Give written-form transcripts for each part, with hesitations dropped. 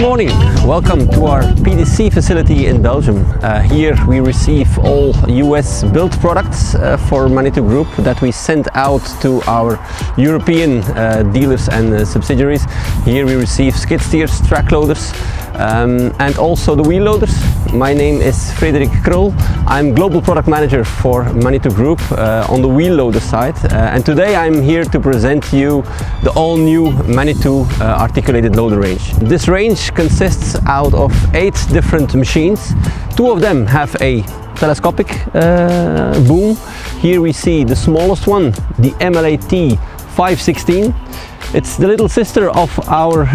morning, welcome to our PDC facility in Belgium. Here we receive all US built products for Manitou Group that we send out to our European dealers and subsidiaries. Here we receive skid steers, track loaders and also the wheel loaders. My name is Frederik Krul. I'm Global Product Manager for Manitou Group on the wheel loader side, and today I'm here to present to you the all-new Manitou articulated loader range. This range consists out of 8 different machines. 2 of them have a telescopic boom. Here we see the smallest one, the MLA T 516. It's the little sister of our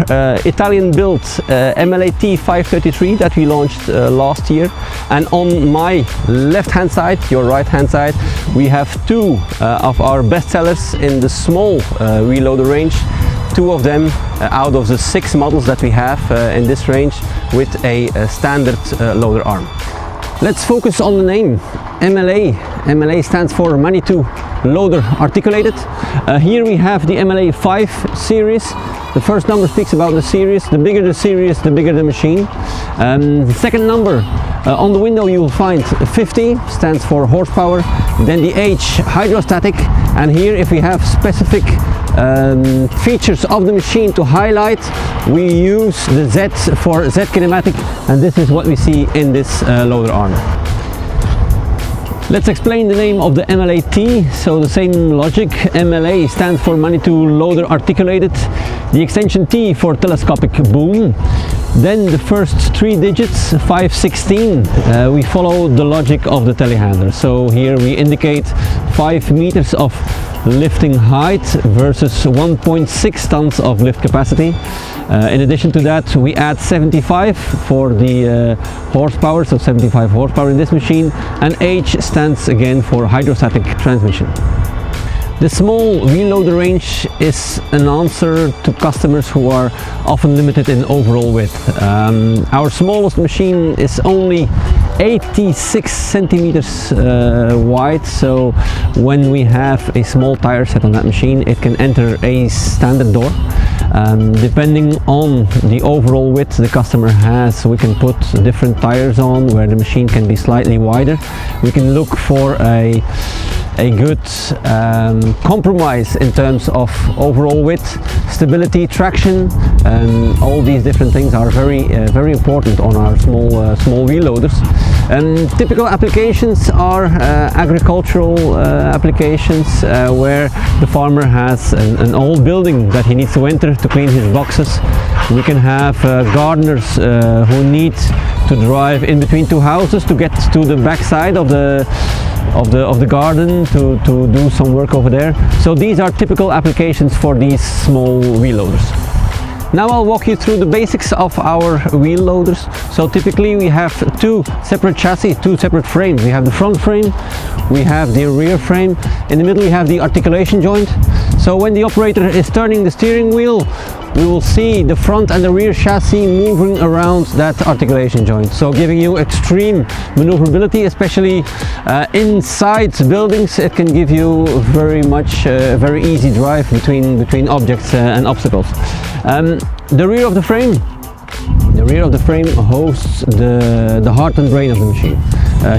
Italian-built MLA T 533 that we launched last year. And on my left-hand side, your right-hand side, we have 2 of our best sellers in the small wheel loader range. 2 of them out of the 6 models that we have in this range with a standard loader arm. Let's focus on the name MLA. MLA stands for Manitou Loader Articulated. Here we have the MLA 5 series. The first number speaks about the series. The bigger the series, the bigger the machine. The second number on the window you will find 50, stands for horsepower. Then the H, hydrostatic. And here, if we have specific features of the machine to highlight, we use the Z for Z kinematic, and this is what we see in this loader arm. Let's explain the name of the MLA-T. So the same logic, MLA stands for Manitou Loader Articulated, the extension T for telescopic boom. Then the first 3 digits, 516, we follow the logic of the telehandler. So here we indicate 5 meters of lifting height versus 1.6 tons of lift capacity. In addition to that, we add 75 for the horsepower, so 75 horsepower in this machine, and H stands again for hydrostatic transmission. The small wheel loader range is an answer to customers who are often limited in overall width. Our smallest machine is only 86 centimeters wide, so when we have a small tire set on that machine, it can enter a standard door. Depending on the overall width the customer has, we can put different tires on where the machine can be slightly wider. We can look for a good compromise in terms of overall width, stability, traction, and all these different things are very important on our small wheel loaders. Typical applications are agricultural applications where the farmer has an old building that he needs to enter to clean his boxes. We can have gardeners who need to drive in between 2 houses to get to the back side of the garden to do some work over there. So these are typical applications for these small wheel loaders. Now I'll walk you through the basics of our wheel loaders. So typically we have 2 separate chassis, 2 separate frames. We have the front frame, we have the rear frame. In the middle we have the articulation joint. So when the operator is turning the steering wheel, we will see the front and the rear chassis moving around that articulation joint. So giving you extreme maneuverability, especially inside buildings. It can give you very easy drive between objects and obstacles. The rear of the frame hosts the heart and brain of the machine.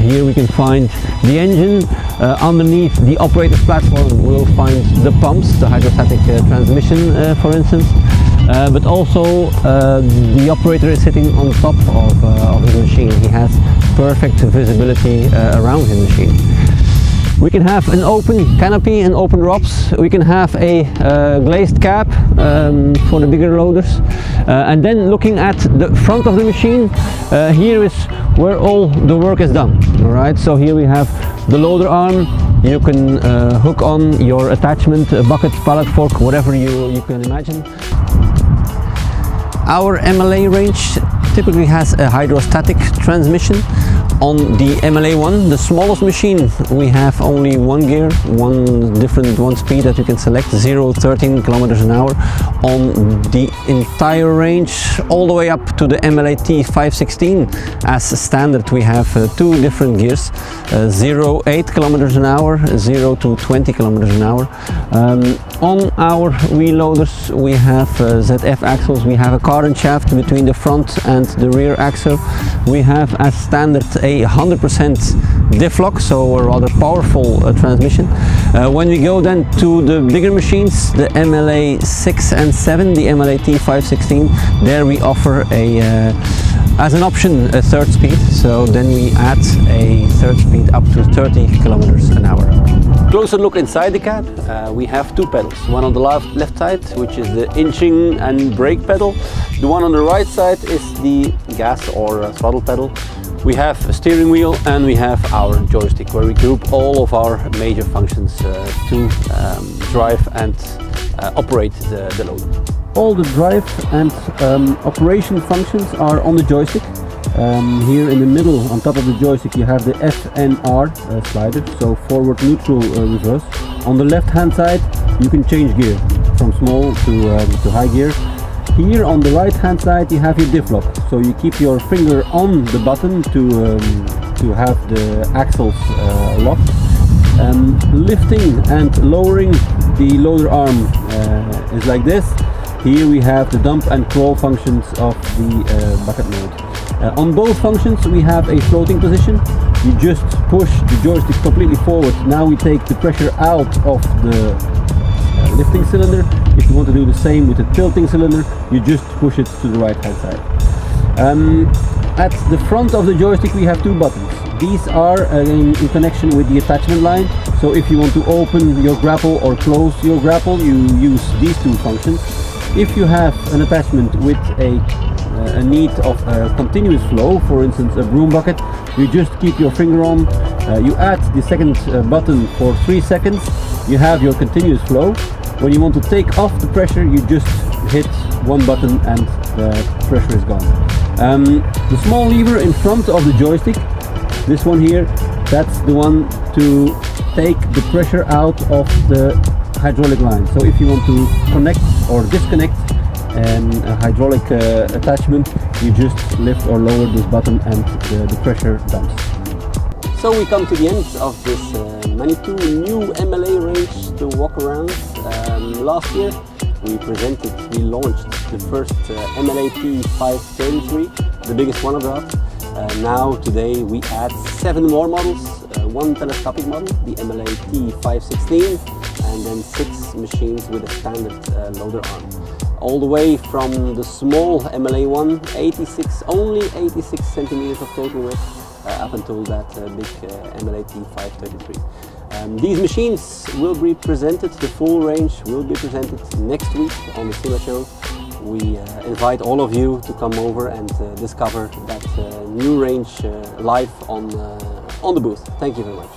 Here we can find the engine. Underneath the operator's platform we will find the pumps, the hydrostatic transmission for instance. But also the operator is sitting on top of the machine. He has perfect visibility around his machine. We can have an open canopy and open ROPS. We can have a glazed cab for the bigger loaders. And then looking at the front of the machine, here is where all the work is done. Alright, so here we have the loader arm. You can hook on your attachment, a bucket, pallet, fork, whatever you can imagine. Our MLA range typically has a hydrostatic transmission. On the MLA one, the smallest machine, we have only one gear, one speed that you can select, 0-13 kilometers an hour. On the entire range, all the way up to the MLA T516, as standard, we have two different gears, 0-8 kilometers an hour, 0-20 kilometers an hour. On our wheel loaders, we have ZF axles, we have a carbon shaft between the front and the rear axle. We have as standard a 100% diff lock, so a rather powerful transmission. When we go then to the bigger machines, the MLA 6 and 7, the MLA T516, there we offer as an option a third speed, so then we add a third speed up to 30 kilometers an hour. Closer look inside the cab, we have two pedals, one on the left side, which is the inching and brake pedal. The one on the right side is the gas or throttle pedal. We have a steering wheel and we have our joystick, where we group all of our major functions to drive and operate the loader. All the drive and operation functions are on the joystick. Here in the middle, on top of the joystick, you have the F and R slider, so forward, neutral, reverse. On the left hand side, you can change gear from small to high gear. Here on the right hand side, you have your diff lock, so you keep your finger on the button to have the axles locked. Lifting and lowering the loader arm is like this. Here we have the dump and crawl functions of the bucket mode. On both functions we have a floating position. You just push the joystick completely forward. Now we take the pressure out of the lifting cylinder. If you want to do the same with the tilting cylinder, you just push it to the right hand side. At the front of the joystick we have two buttons. These are in connection with the attachment line, so if you want to open your grapple or close your grapple, you use these two functions. If you have an attachment with a need of a continuous flow, for instance a broom bucket, you just keep your finger on, you add the second button for 3 seconds, you have your continuous flow. When you want to take off the pressure, you just hit one button and the pressure is gone. The small lever in front of the joystick, this one here, that's the one to take the pressure out of the hydraulic line. So if you want to connect or disconnect a hydraulic attachment, you just lift or lower this button and the pressure dumps. So we come to the end of this Manitou new MLA range to walk around. Last year we launched the first MLA T533, the biggest one of that. Now today we add 7 more models, one telescopic model, the MLA T516, and then 6 machines with a standard loader arm. All the way from the small MLA one, only 86 centimeters of total width, up until that big MLA T533. These machines will be presented, the full range will be presented next week on the SEMA show. We invite all of you to come over and discover that new range live on the booth. Thank you very much.